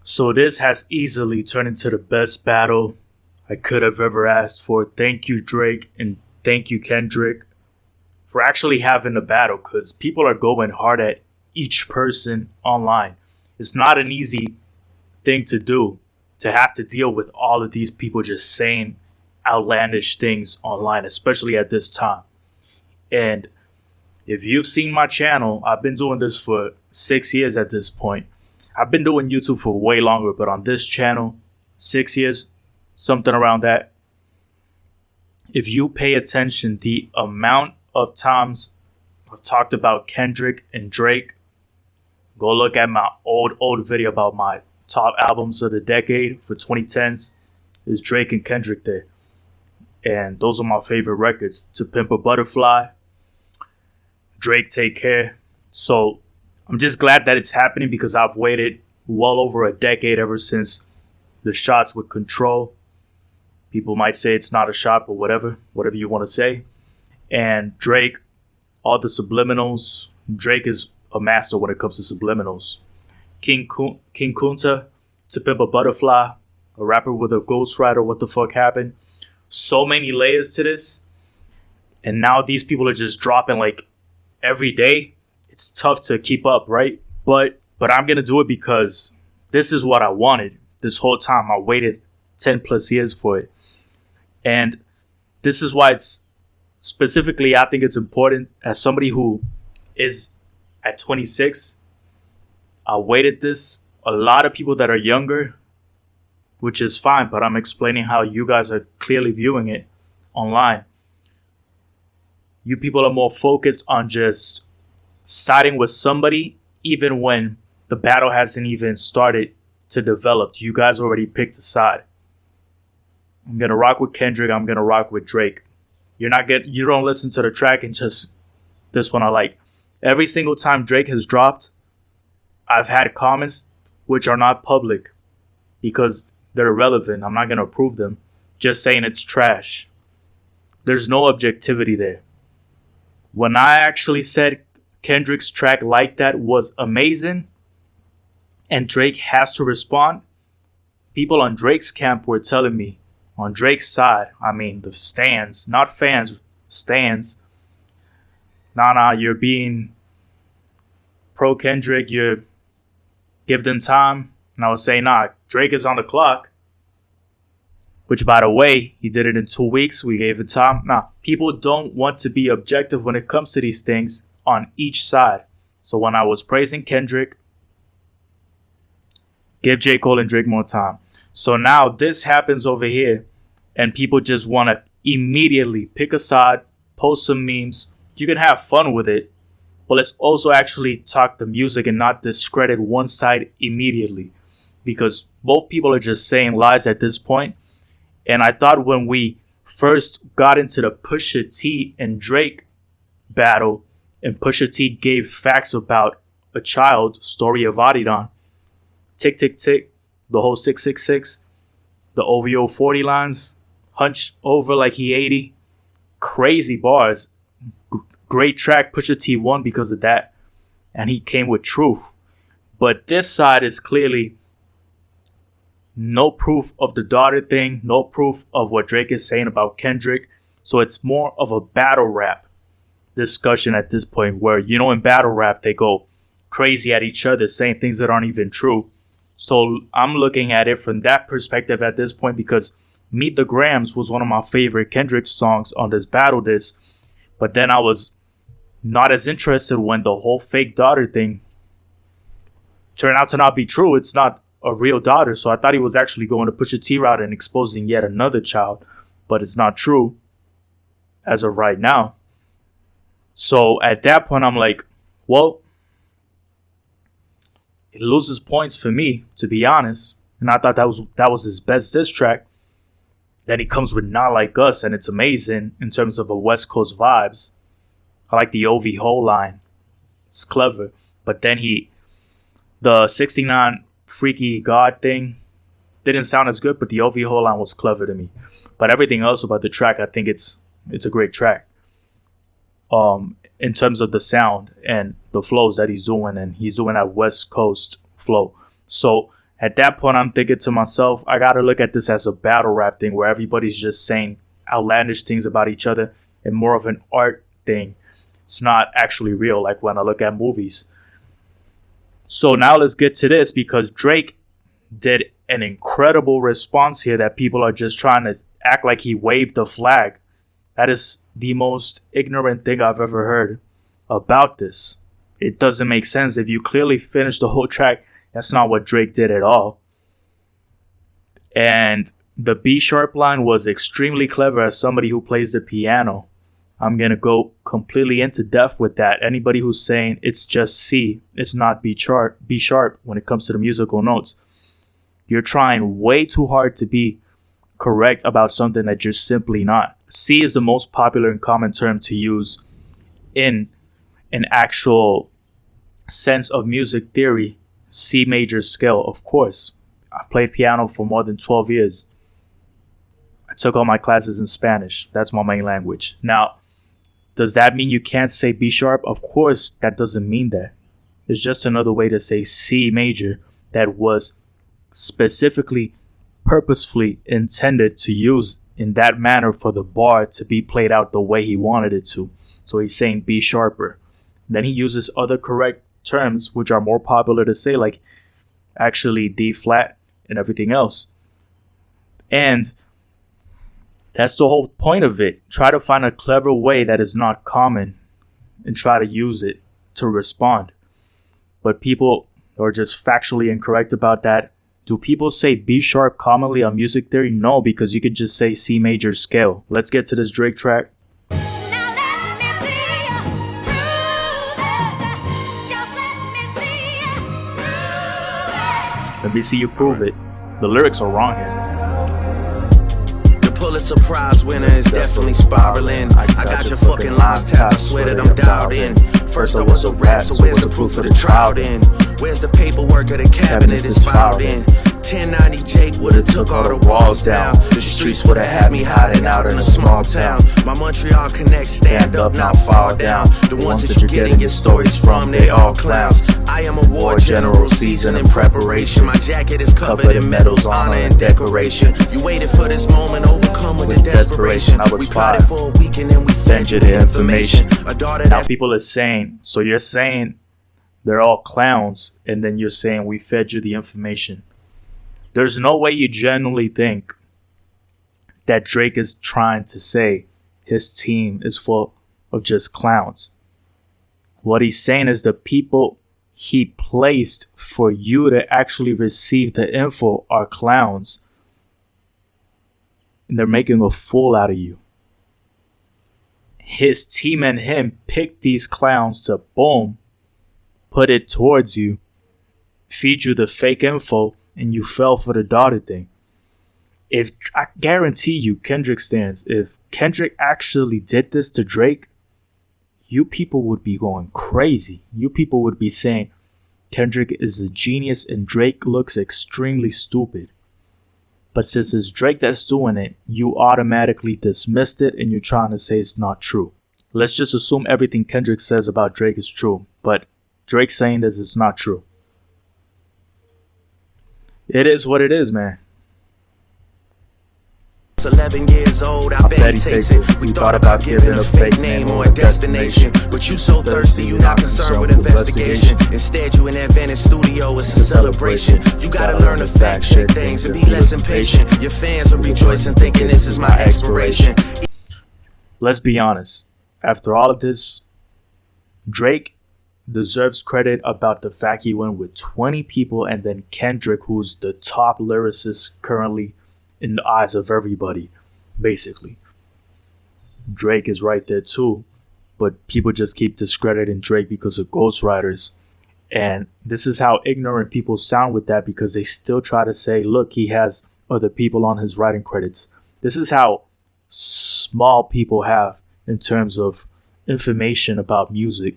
So this has easily turned into the best battle I could have ever asked for. Thank you, Drake, and thank you, Kendrick, for actually having a battle, because people are going hard at each person online. It's not an easy thing to do, to have to deal with all of these people just saying outlandish things online, especially at this time. And if you've seen my channel, I've been doing this for 6 years at this point. I've been doing YouTube for way longer, but on this channel, 6 years, something around that. If you pay attention, the amount of times I've talked about Kendrick and Drake, go look at my old video about my top albums of the decade for 2010s. Is Drake and Kendrick there. And those are my favorite records. To Pimp a Butterfly, Drake, Take Care. So I'm just glad that it's happening, because I've waited well over a decade ever since the shots with Control. People might say it's not a shot, but whatever you want to say. And Drake, all the subliminals. Drake is a master when it comes to subliminals. King Kunta, To Pimp a Butterfly, a rapper with a ghostwriter, what the fuck happened? So many layers to this. And now these people are just dropping like every day. It's tough to keep up, right? But I'm going to do it because this is what I wanted this whole time. I waited 10 plus years for it. And this is why it's specifically, I think it's important as somebody who is at 26. I waited this. A lot of people that are younger, which is fine, but I'm explaining how you guys are clearly viewing it online. You people are more focused on just siding with somebody, even when the battle hasn't even started to develop. You guys already picked a side. I'm gonna rock with Kendrick. I'm gonna rock with Drake. You don't listen to the track and just this one I like. Every single time Drake has dropped, I've had comments which are not public because they're irrelevant. I'm not gonna approve them. Just saying it's trash. There's no objectivity there. When I actually said Kendrick's track Like That was amazing and Drake has to respond, people on Drake's camp were telling me, on Drake's side, I mean the stands, not fans, stands, nah, you're being pro Kendrick, you give them time. And I was saying, nah, Drake is on the clock. Which, by the way, he did it in 2 weeks. We gave it time. Nah, people don't want to be objective when it comes to these things on each side. So when I was praising Kendrick, give J. Cole and Drake more time. So now this happens over here, and people just want to immediately pick a side, post some memes. You can have fun with it, but let's also actually talk the music and not discredit one side immediately, because both people are just saying lies at this point. And I thought when we first got into the Pusha T and Drake battle, and Pusha T gave facts about a child, story of Adidon, tick, tick, tick, the whole 666, the OVO 40 lines, hunched over like he 80, crazy bars, great track. Pusha T won because of that, and he came with truth. But this side is clearly no proof of the daughter thing, no proof of what Drake is saying about Kendrick. So it's more of a battle rap discussion at this point, where, in battle rap, they go crazy at each other, saying things that aren't even true. So I'm looking at it from that perspective at this point, because Meet the Grams was one of my favorite Kendrick songs on this battle disc. But then I was not as interested when the whole fake daughter thing turned out to not be true. It's not a real daughter. So I thought he was actually going to Pusha T route and exposing yet another child. But it's not true as of right now. So at that point, I'm like, well, it loses points for me, to be honest. And I thought that was his best diss track. Then he comes with Not Like Us, and it's amazing in terms of the West Coast vibes. I like the OV Ho line. It's clever. But then the 69 Freaky God thing didn't sound as good, but the OV Ho line was clever to me. But everything else about the track, I think it's a great track. In terms of the sound and the flows that he's doing, and he's doing that West Coast flow. So At that point, I'm thinking to myself, I gotta look at this as a battle rap thing where everybody's just saying outlandish things about each other and more of an art thing. It's not actually real, like when I look at movies. So now let's get to this, because Drake did an incredible response here that people are just trying to act like he waved the flag. That is the most ignorant thing I've ever heard about this. It doesn't make sense. If you clearly finish the whole track, that's not what Drake did at all. And the B sharp line was extremely clever as somebody who plays the piano. I'm going to go completely into depth with that. Anybody who's saying it's just C, it's not B sharp when it comes to the musical notes, you're trying way too hard to be correct about something that you're simply not. C is the most popular and common term to use in an actual sense of music theory. C major scale, of course. I've played piano for more than 12 years. I took all my classes in Spanish. That's my main language. Now, does that mean you can't say B sharp? Of course, that doesn't mean that. It's just another way to say C major that was specifically, purposefully intended to use in that manner for the bar to be played out the way he wanted it to. So he's saying B sharper. Then he uses other correct terms which are more popular to say, like actually D flat and everything else. And that's the whole point of it. Try to find a clever way that is not common and try to use it to respond. But people are just factually incorrect about that. Do people say B sharp commonly on music theory? No, because you could just say C major scale. Let's get to this Drake track. Let me see you prove it. The lyrics are wrong here. The Pulitzer Prize winner is definitely spiraling. I got your fucking lines tapped, I swear that I'm dialed in. First I was a rat, so where's the proof of the trial then? Where's the paperwork of the cabinet is filed in? 1090 Jake would've took all the walls down. The streets would've had me hiding out in a small town. My Montreal connects stand up, not fall down. The ones that you're getting your stories from, they all clowns. I am a war general, seasoned in preparation. My jacket is covered in medals, honor and decoration. You waited for this moment, overcome with the desperation. We plotted for a weekend and we sent you the information. Now people are saying, so you're saying they're all clowns, and then you're saying we fed you the information. There's no way you genuinely think that Drake is trying to say his team is full of just clowns. What he's saying is the people he placed for you to actually receive the info are clowns. And they're making a fool out of you. His team and him picked these clowns to, boom, put it towards you, feed you the fake info, and you fell for the dotted thing. If I guarantee you, Kendrick stands, if Kendrick actually did this to Drake, you people would be going crazy. You people would be saying Kendrick is a genius and Drake looks extremely stupid. But since it's Drake that's doing it, you automatically dismissed it and you're trying to say it's not true. Let's just assume everything Kendrick says about Drake is true, but Drake saying this is not true. It is what it is, man. 11 years old, I bet he takes it. We thought about giving a fake name or a destination, but you so thirsty, you not concerned with investigation. Instead, you in that Venice studio, it's a celebration. You gotta learn to fact check things and be less impatient. Your fans are rejoicing, thinking this is my expiration. Let's be honest. After all of this, Drake deserves credit about the fact he went with 20 people, and then Kendrick, who's the top lyricist currently in the eyes of everybody, basically. Drake is right there too, but people just keep discrediting Drake because of ghostwriters. And this is how ignorant people sound with that, because they still try to say, look, he has other people on his writing credits. This is how small people have in terms of information about music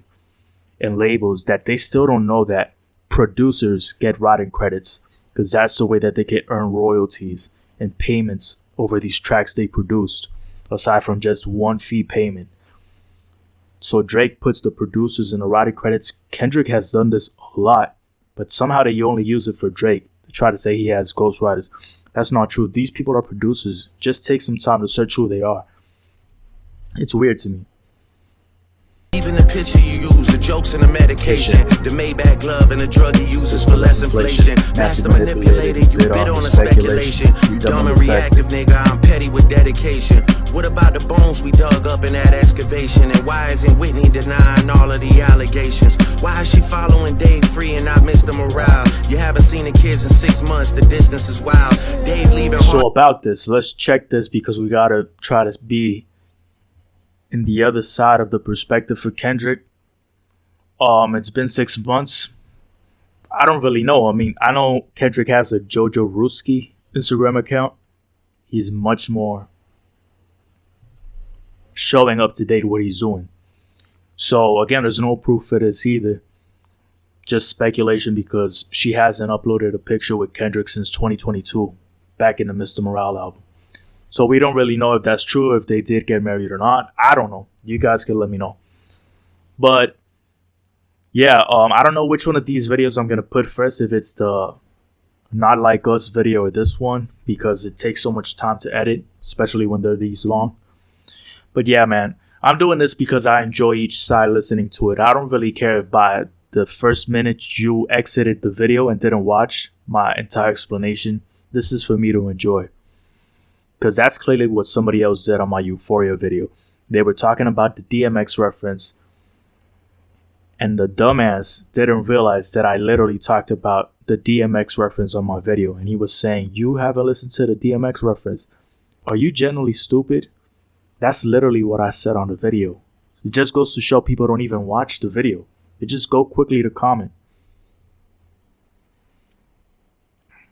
and labels, that they still don't know that producers get writing credits, because that's the way that they can earn royalties and payments over these tracks they produced, aside from just one fee payment. So Drake puts the producers in the writing credits. Kendrick has done this a lot, but somehow they only use it for Drake. They try to say he has ghostwriters. That's not true. These people are producers. Just take some time to search who they are. It's weird to me. Even the picture you use, the jokes and the medication, the Maybach glove and the drug he uses for less inflation. Master manipulator, you bid on the speculation. You dumb and reactive, nigga, I'm petty with dedication. What about the bones we dug up in that excavation? And why isn't Whitney denying all of the allegations? Why is she following Dave Free and not Mr. Morale? You haven't seen the kids in 6 months, the distance is wild. Dave leaving. So about this, let's check this because we gotta try to be in the other side of the perspective for Kendrick. It's been 6 months. I don't really know. I mean, I know Kendrick has a Jojo Ruski Instagram account. He's much more showing up to date what he's doing. So again, there's no proof for this either. Just speculation because she hasn't uploaded a picture with Kendrick since 2022, back in the Mr. Morale album. So we don't really know if that's true, if they did get married or not. I don't know. You guys can let me know. But yeah, I don't know which one of these videos I'm going to put first. If it's the Not Like Us video or this one, because it takes so much time to edit, especially when they're these long. But yeah, man, I'm doing this because I enjoy each side listening to it. I don't really care if by the first minute you exited the video and didn't watch my entire explanation. This is for me to enjoy. Because that's clearly what somebody else did on my Euphoria video. They were talking about the DMX reference. And the dumbass didn't realize that I literally talked about the DMX reference on my video. And he was saying, you haven't listened to the DMX reference. Are you genuinely stupid? That's literally what I said on the video. It just goes to show people don't even watch the video. They just go quickly to comment.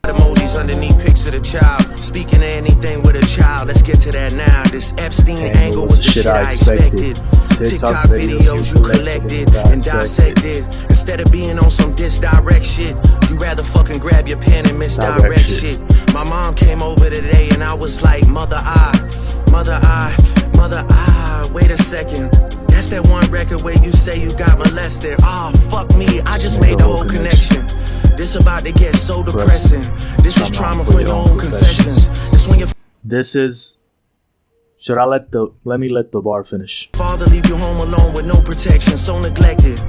Emojis underneath pics of the child. Speaking of anything with a child, let's get to that now. This Epstein angle was the shit I expected. TikTok videos you collected and dissected. Instead of being on some direct shit, you rather fucking grab your pen and misdirect shit. My mom came over today and I was like, mother, wait a second. That's that one record where you say you got molested. Oh, fuck me, I just made the whole connection. This about to get so depressing. This is trauma for your own confessions. This is. Should I let me let the bar finish? Father leave you home alone with no protection, so neglected.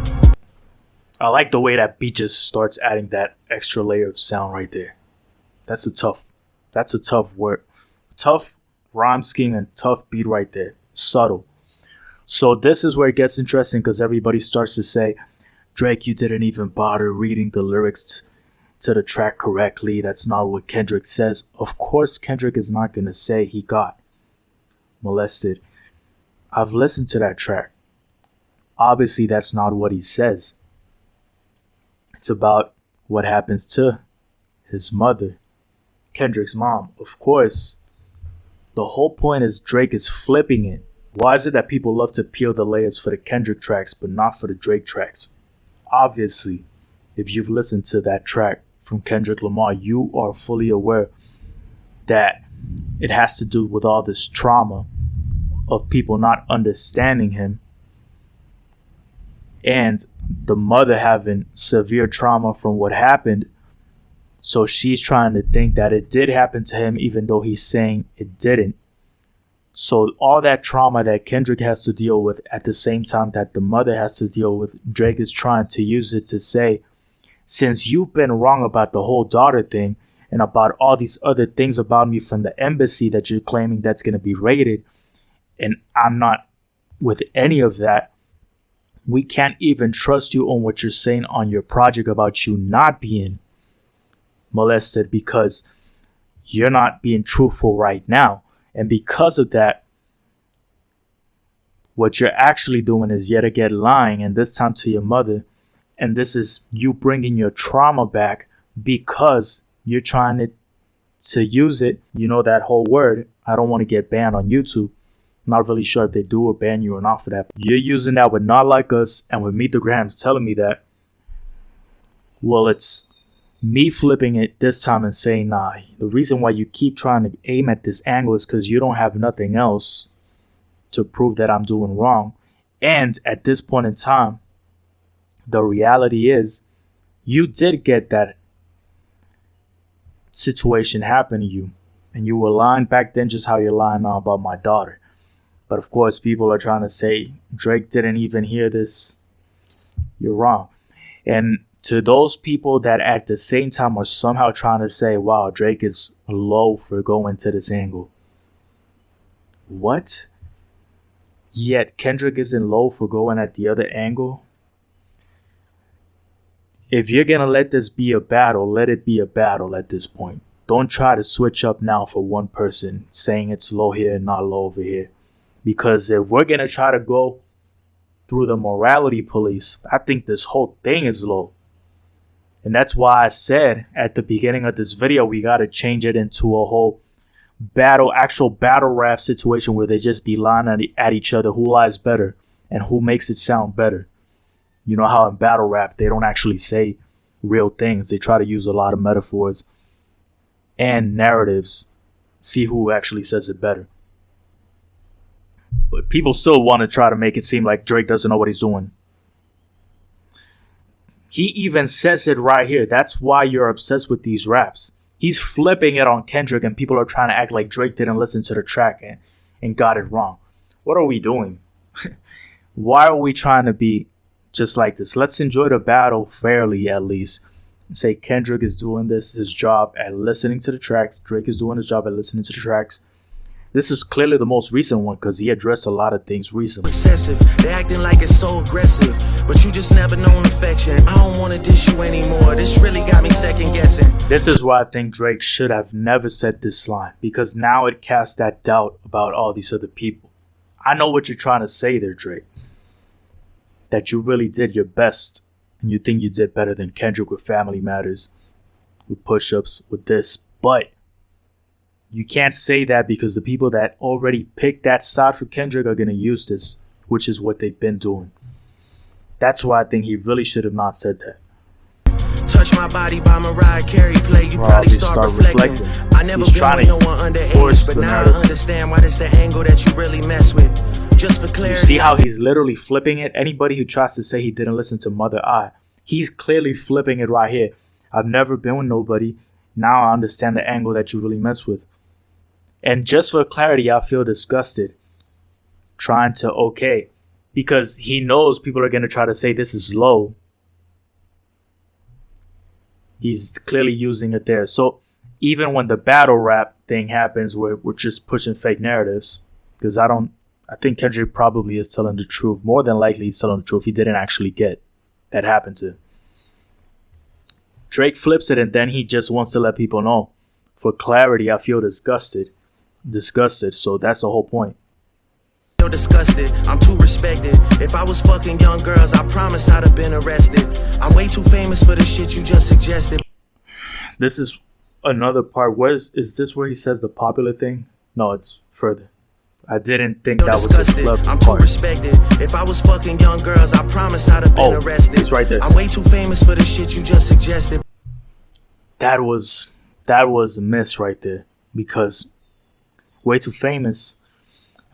I like the way that beat just starts adding that extra layer of sound right there. That's a tough word. Tough rhyme scheme and tough beat right there. Subtle. So this is where it gets interesting because everybody starts to say, Drake, you didn't even bother reading the lyrics to the track correctly. That's not what Kendrick says. Of course, Kendrick is not going to say he got molested. I've listened to that track. Obviously, that's not what he says. It's about what happens to his mother, Kendrick's mom. Of course, the whole point is Drake is flipping it. Why is it that people love to peel the layers for the Kendrick tracks but not for the Drake tracks? Obviously, if you've listened to that track from Kendrick Lamar, you are fully aware that it has to do with all this trauma of people not understanding him and the mother having severe trauma from what happened. So she's trying to think that it did happen to him even though he's saying it didn't. So all that trauma that Kendrick has to deal with at the same time that the mother has to deal with, Drake is trying to use it to say, since you've been wrong about the whole daughter thing and about all these other things about me from the embassy that you're claiming that's going to be raided, and I'm not with any of that, we can't even trust you on what you're saying on your project about you not being molested because you're not being truthful right now. And because of that, what you're actually doing is yet again lying, and this time to your mother. And this is you bringing your trauma back because you're trying to use it. You know that whole word. I don't want to get banned on YouTube. I'm not really sure if they do or ban you or not for that. You're using that with Not Like Us and with Meet the Grams telling me that. Well, it's me flipping it this time and saying, nah, the reason why you keep trying to aim at this angle is because you don't have nothing else to prove that I'm doing wrong. And at this point in time, the reality is you did get that situation happened to you, and you were lying back then just how you're lying now about my daughter. But of course, people are trying to say Drake didn't even hear this. You're wrong. And to those people that at the same time are somehow trying to say, wow, Drake is low for going to this angle. What? Yet Kendrick isn't low for going at the other angle? If you're going to let this be a battle, let it be a battle at this point. Don't try to switch up now for one person saying it's low here and not low over here. Because if we're going to try to go through the morality police, I think this whole thing is low. And that's why I said at the beginning of this video, we got to change it into a whole actual battle rap situation where they just be lying at each other who lies better and who makes it sound better. You know how in battle rap, they don't actually say real things. They try to use a lot of metaphors and narratives, see who actually says it better. But people still want to try to make it seem like Drake doesn't know what he's doing. He even says it right here. That's why you're obsessed with these raps. He's flipping it on Kendrick and people are trying to act like Drake didn't listen to the track and got it wrong. What are we doing? Why are we trying to be just like this? Let's enjoy the battle fairly at least. And say Kendrick is doing his job at listening to the tracks. Drake is doing his job at listening to the tracks. This is clearly the most recent one because he addressed a lot of things recently. Excessive, they acting like it's so aggressive, but you just never known affection. I don't want to dish you anymore. This really got me second guessing. This is why I think Drake should have never said this line, because now it casts that doubt about all these other people. I know what you're trying to say there, Drake. That you really did your best and you think you did better than Kendrick with Family Matters, with push-ups, with this, but you can't say that because the people that already picked that side for Kendrick are going to use this, which is what they've been doing. That's why I think he really should have not said that. Touch My Body by Mariah Carey play, you probably start reflecting. I never He's been trying with to no one force underage, but the now I narrative. understand why that's the angle that you really mess with. Just for clarity. You see how he's literally flipping it? Anybody who tries to say he didn't listen to Mother I, he's clearly flipping it right here. I've never been with nobody. Now I understand the angle that you really mess with. And just for clarity, I feel disgusted trying to because he knows people are going to try to say this is low. He's clearly using it there. So even when the battle rap thing happens where we're just pushing fake narratives, because I think Kendrick probably is telling the truth. More than likely he's telling the truth. He didn't actually get that happened to him. Drake flips it and then he just wants to let people know. For clarity, I feel disgusted. So that's the whole point. Disgusted, I'm too respected. If I was fucking young girls, I promise I'd have been arrested. I'm way too famous for the shit you just suggested. This is another part. Is this where he says the popular thing? No, it's further. I didn't think that was a clever part. I'm too respected. If I was fucking young girls, I promise I'd have been arrested. It's right there. I'm way too famous for the shit you just suggested. That was a miss right there, because way too famous.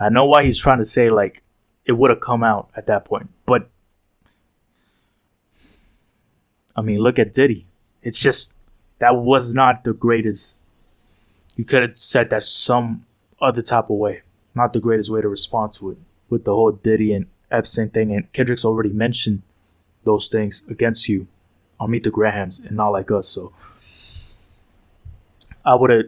I know why he's trying to say like it would have come out at that point, but I mean, look at Diddy. It's just that was not the greatest. You could have said that some other type of way, not the greatest way to respond to it, with the whole Diddy and Epstein thing. And Kendrick's already mentioned those things against you on Meet the Grahams and Not Like Us. So I would have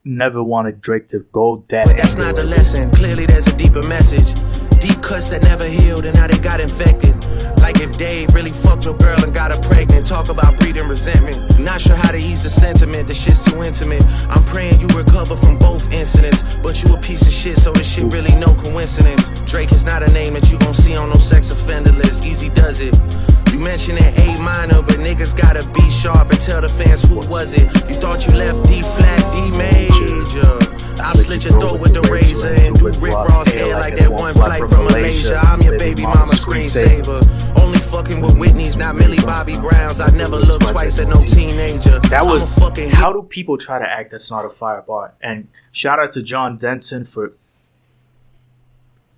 never wanted Drake to go that. But that's not the lesson. Clearly there's a deeper message. Deep cuts that never healed and now they got infected. Like if Dave really fucked your girl and got her pregnant. Talk about breeding resentment. Not sure how to ease the sentiment. The shit's too intimate. I'm praying you recover from both incidents. But you a piece of shit, so this shit really no coincidence. Drake is not a name that you gon' see on no sex offender list. Easy does it. You mentioned an A minor, but niggas gotta be sharp and tell the fans who was it. You thought you left D flat, D major. I'll slit your throat with the razor and do Rick Ross hair like that one flight from Malaysia. I'm your baby mama screensaver. Only fucking with Whitney's, not Millie Bobby Brown's. I never look twice at no teenager. That was how do people try to act that's not a fire bar? And shout out to John Denson for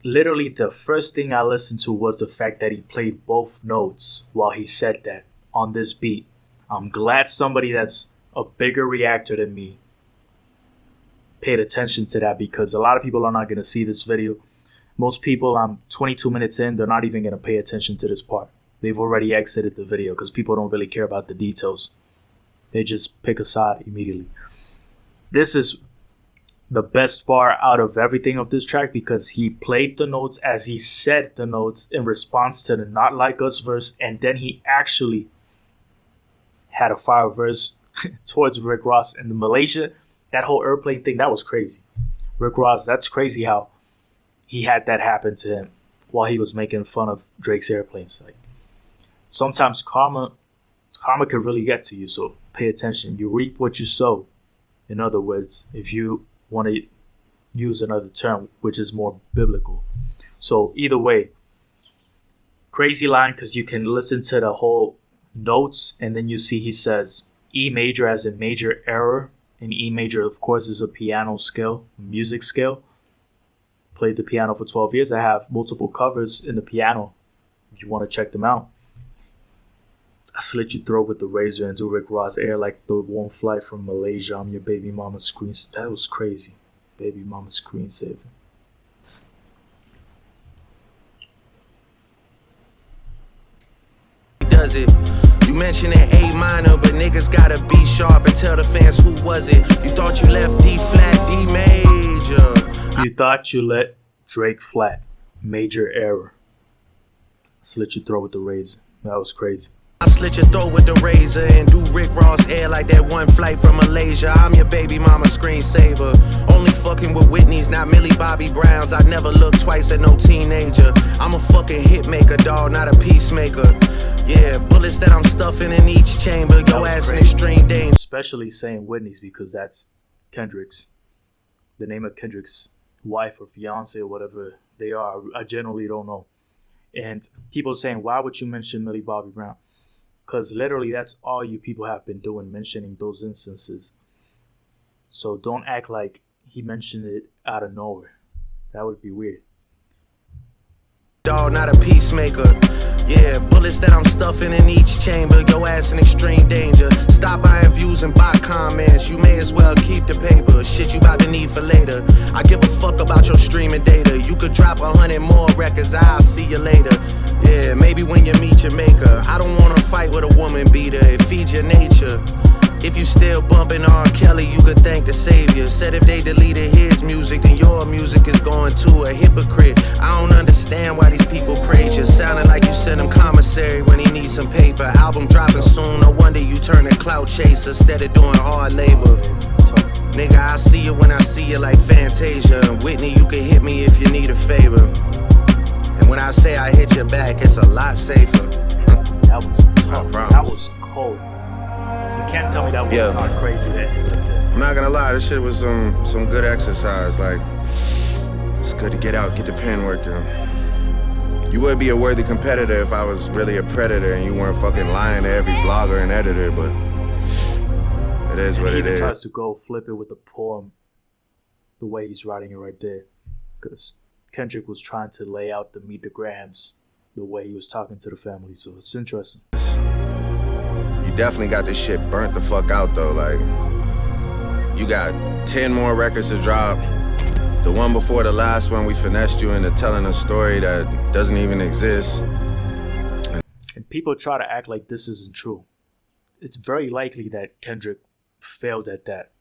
literally the first thing I listened to was the fact that he played both notes while he said that on this beat. I'm glad somebody that's a bigger reactor than me paid attention to that, because a lot of people are not going to see this video. Most people, I'm 22 minutes in, they're not even going to pay attention to this part. They've already exited the video because people don't really care about the details. They just pick a side immediately. This is the best part out of everything of this track, because he played the notes as he said the notes in response to the Not Like Us verse, and then he actually had a fire verse towards Rick Ross. And the Malaysia, that whole airplane thing, that was crazy. Rick Ross, that's crazy how he had that happen to him while he was making fun of Drake's airplanes. Like, sometimes karma can really get to you, so pay attention. You reap what you sow. In other words, if you want to use another term, which is more biblical. So either way, crazy line, because you can listen to the whole notes, and then you see he says E major as in major error. And E major, of course, is a piano scale, music scale. Played the piano for 12 years. I have multiple covers in the piano if you want to check them out. I slit your throat with the razor and do Rick Ross air like the one flight from Malaysia. I'm your baby mama's screen. That was crazy. Baby mama's screensaver. Does it? You mentioned an A minor, but niggas gotta be sharp and tell the fans who was it. You thought you left D flat, D major. You thought you let Drake flat. Major error. Slit your throat with the razor. That was crazy. I slit your throat with the razor and do Rick Ross air like that one flight from Malaysia. I'm your baby mama screensaver. Only fucking with Whitney's, not Millie Bobby Browns. I never look twice at no teenager. I'm a fucking hit maker, dawg, not a peacemaker. Yeah, bullets that I'm stuffing in each chamber. Yo ass in extreme danger. Especially saying Whitney's, because that's Kendrick's. The name of Kendrick's wife or fiance or whatever they are. I generally don't know. And people saying, why would you mention Millie Bobby Brown? Because literally that's all you people have been doing, mentioning those instances. So don't act like he mentioned it out of nowhere. That would be weird. Dog, not a peacemaker. Yeah, bullets that I'm stuffing in each chamber. Yo ass in extreme danger. Stop buying views and buy comments. You may as well keep the paper. Shit you about to need for later. I give a fuck about your streaming data. You could drop 100 more records. I'll see you later. Yeah, maybe when you meet your maker. I don't wanna fight with a woman beater. It feeds your nature. If you still bumping R. Kelly, you could thank the savior. Said if they deleted his music, then your music is going to a hypocrite. I don't understand why these people praise you. Sounding like you sent him commissary when he needs some paper. Album dropping soon, no wonder you turn a clout chaser instead of doing hard labor. Nigga, I see you when I see you like Fantasia. Whitney, you can hit me if you need a favor. And when I say I hit your back, it's a lot safer. That was tough. That was cold. You can't tell me that was not crazy. I'm not gonna lie, this shit was some good exercise. Like, it's good to get out, get the pen working. You would be a worthy competitor if I was really a predator and you weren't fucking lying to every blogger and editor, but it is what it is. He tries to go flip it with the poem, the way he's writing it right there. Because Kendrick was trying to lay out the Meet the Grahams, the way he was talking to the family, so it's interesting. You definitely got this shit burnt the fuck out though. Like, you got 10 more records to drop. The one before the last one, we finessed you into telling a story that doesn't even exist. And people try to act like this isn't true. It's very likely that Kendrick failed at that.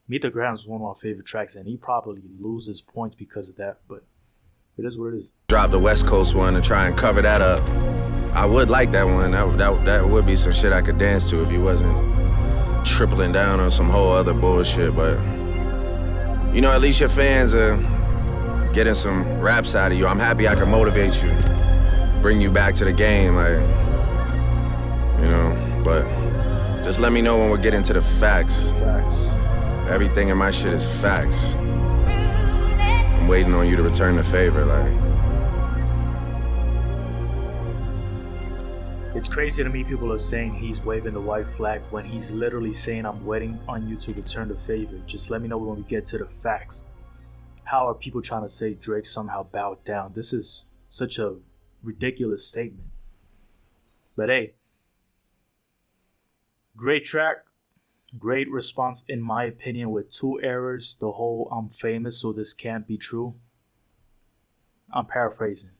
Meet the Grahams is one of my favorite tracks, and he probably loses points because of that, but it is what it is. Drop the West Coast one and try and cover that up. I would like that one. That would be some shit I could dance to if you wasn't tripling down on some whole other bullshit. But, you know, at least your fans are getting some raps out of you. I'm happy I can motivate you, bring you back to the game, like, you know. But just let me know when we're getting to the facts. Facts. Everything in my shit is facts. I'm waiting on you to return the favor, like. It's crazy to me people are saying he's waving the white flag when he's literally saying I'm waiting on you to return the favor. Just let me know when we get to the facts. How are people trying to say Drake somehow bowed down? This is such a ridiculous statement. But hey, great track. Great response, in my opinion, with 2 errors. The whole "I'm famous, so this can't be true." I'm paraphrasing.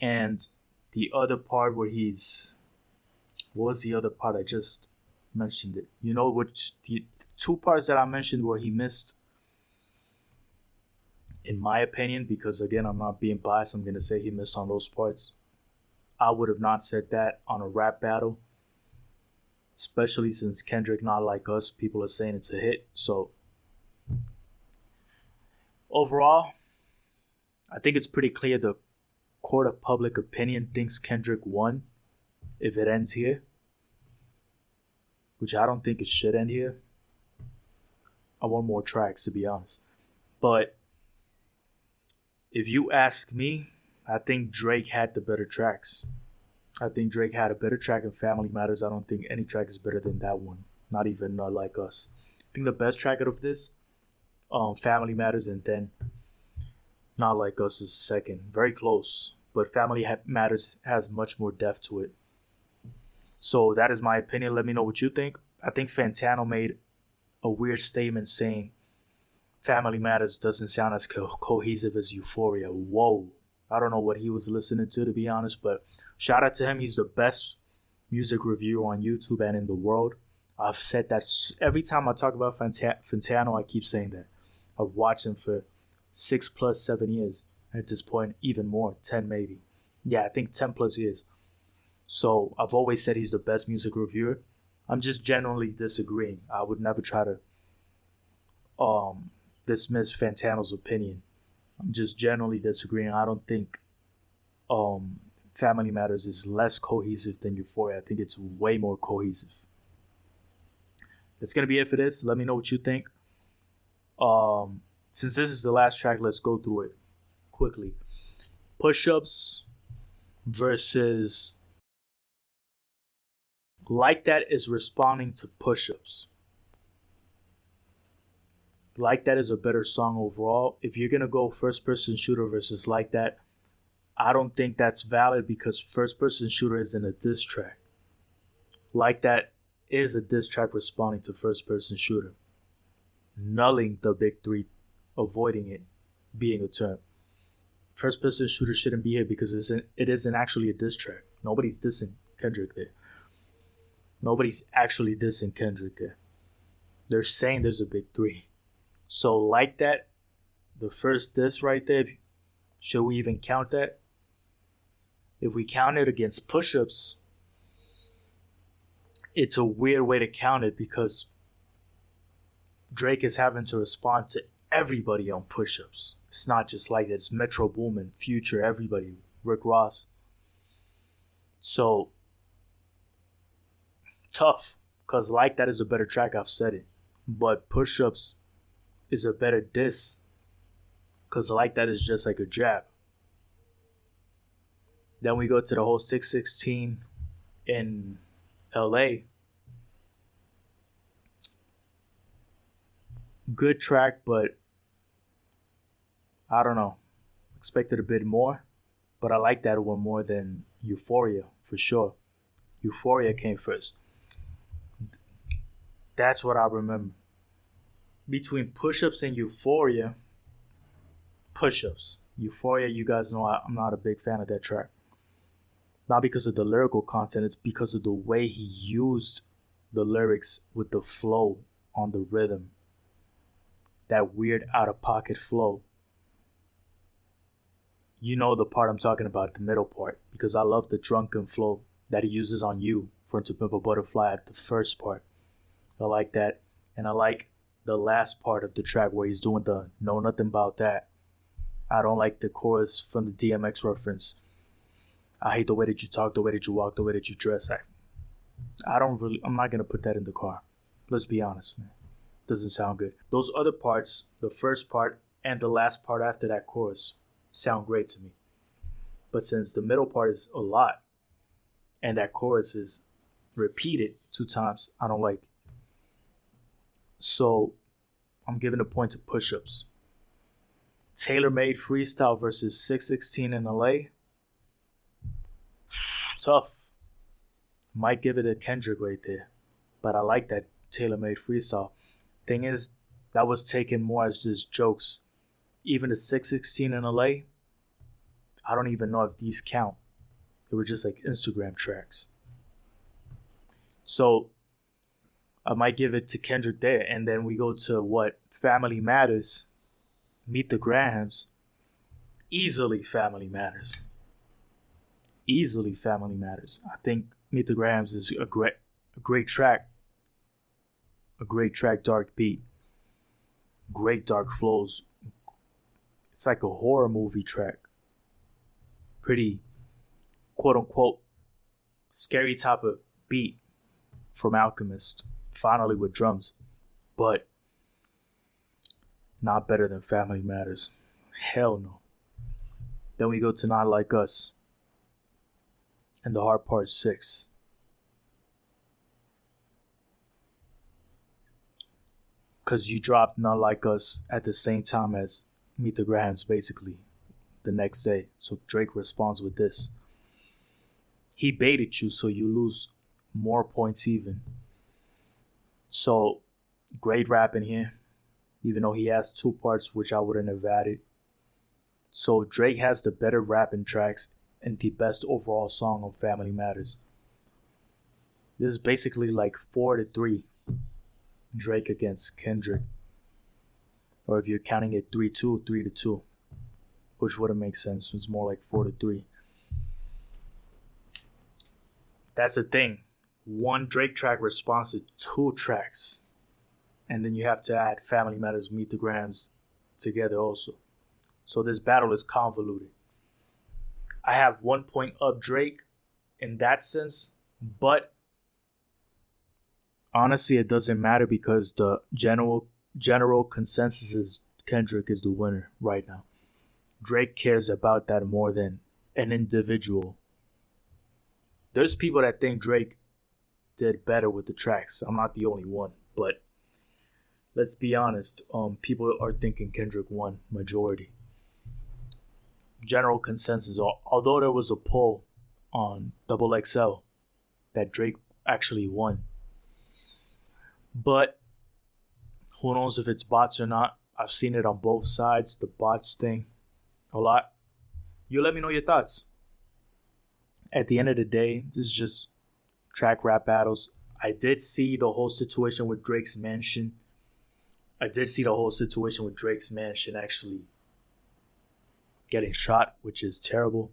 And the other part where he's. What was the other part? I just mentioned it. You know which. The 2 parts that I mentioned where he missed, in my opinion, because again, I'm not being biased, I'm going to say he missed on those parts. I would have not said that on a rap battle. Especially since Kendrick, Not Like Us, people are saying it's a hit. So, overall, I think it's pretty clear the court of public opinion thinks Kendrick won if it ends here. Which I don't think it should end here. I want more tracks, to be honest. But if you ask me, I think Drake had the better tracks. I think Drake had a better track in Family Matters. I don't think any track is better than that one. Not even Not Like Us. I think the best track out of this, Family Matters, and then Not Like Us is second. Very close. But Family Matters has much more depth to it. So that is my opinion. Let me know what you think. I think Fantano made a weird statement saying Family Matters doesn't sound as cohesive as Euphoria. Whoa. I don't know what he was listening to be honest, but shout out to him. He's the best music reviewer on YouTube and in the world. I've said that every time I talk about Fantano, I keep saying that. I've watched him for 6 plus 7 years. At this point, even more, 10 maybe. Yeah, I think 10 plus years. So I've always said he's the best music reviewer. I'm just generally disagreeing. I would never try to dismiss Fantano's opinion. I'm just generally disagreeing. I don't think Family Matters is less cohesive than Euphoria. I think it's way more cohesive. That's going to be it for this. Let me know what you think. Since this is the last track, let's go through it quickly. Push-Ups versus Like That is responding to Push-Ups. Like That is a better song overall. If you're going to go first person shooter versus Like That, I don't think that's valid because first person shooter isn't a diss track. Like That is a diss track responding to first person shooter. Nulling the big three, avoiding it being a term. First person shooter shouldn't be here because it isn't actually a diss track. Nobody's dissing Kendrick there. Nobody's actually dissing Kendrick there. They're saying there's a big three. So Like That, the first diss right there, should we even count that? If we count it against Push-Ups, it's a weird way to count it because Drake is having to respond to everybody on Push-Ups. It's not just Like That. It's Metro Boomin, Future, everybody, Rick Ross. So, tough, because Like That is a better track, I've said it. But Push-Ups is a better diss, because Like That is just like a jab. Then we go to the whole 616 in LA. Good track, but I don't know. Expected a bit more, but I like that one more than Euphoria for sure. Euphoria came first. That's what I remember. Between Push-Ups and Euphoria, Push-Ups. Euphoria, you guys know I'm not a big fan of that track. Not because of the lyrical content, it's because of the way he used the lyrics with the flow on the rhythm. That weird out-of-pocket flow. You know the part I'm talking about, the middle part, because I love the drunken flow that he uses on You for To Pimp a Butterfly at the first part. I like that. And I like the last part of the track where he's doing the Know Nothing About That. I don't like the chorus from the DMX reference. I hate the way that you talk, the way that you walk, the way that you dress. I'm not going to put that in the car. Let's be honest, man. Doesn't sound good. Those other parts, the first part and the last part after that chorus, sound great to me. But since the middle part is a lot and that chorus is repeated 2 times, I don't like it. So I'm giving a point to Push-Ups. Tailor-Made Freestyle versus 616 in LA. Tough. Might give it a Kendrick right there. But I like that tailor-made freestyle. Thing is, that was taken more as just jokes. Even the 616 in LA, I don't even know if these count. They were just like Instagram tracks. So I might give it to Kendrick there. And then we go to what? Family Matters. Meet the Grahams. Easily Family Matters. Easily Family Matters. I think Meet the Grahams is a great track. A great track, dark beat. Great dark flows. It's like a horror movie track. Pretty, quote unquote, scary type of beat from Alchemist. Finally with drums. But not better than Family Matters. Hell no. Then we go to Not Like Us. And the hard part 6. Because you dropped Not Like Us at the same time as Meet the Grahams, basically, the next day. So Drake responds with this. He baited you, so you lose more points even. So, great rap in here. Even though he has 2 parts, which I wouldn't have added. So Drake has the better rapping tracks and the best overall song on Family Matters. This is basically like 4-3. Drake against Kendrick. Or if you're counting it 3-2, 3-2. Which wouldn't make sense. It's more like 4-3. That's the thing. 1 Drake track responds to 2 tracks. And then you have to add Family Matters, Meet the Grahams together also. So this battle is convoluted. I have 1 point up Drake in that sense. But honestly, it doesn't matter because the general consensus is Kendrick is the winner right now. Drake cares about that more than an individual. There's people that think Drake did better with the tracks. I'm not the only one, but let's be honest. People are thinking Kendrick won majority. General consensus, although there was a poll on XXL that Drake actually won. But who knows if it's bots or not. I've seen it on both sides, the bots thing, a lot. You let me know your thoughts. At the end of the day, this is just track rap battles. I did see the whole situation with Drake's mansion. Actually getting shot, which is terrible.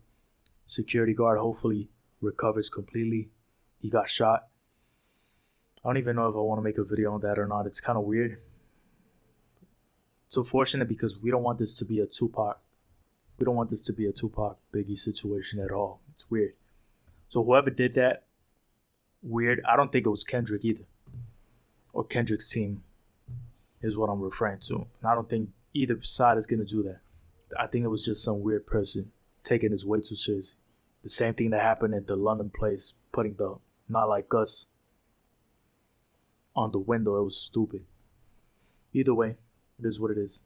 Security guard hopefully recovers completely. He got shot. I don't even know if I want to make a video on that or not. It's kind of weird. It's unfortunate because we don't want this to be a Tupac. We don't want this to be a Tupac Biggie situation at all. It's weird. So whoever did that, weird. I don't think it was Kendrick either. Or Kendrick's team is what I'm referring to. And I don't think either side is going to do that. I think it was just some weird person taking this way too seriously. The same thing that happened at the London place, putting the Not Like Us on the window. It was stupid. Either way, it is what it is.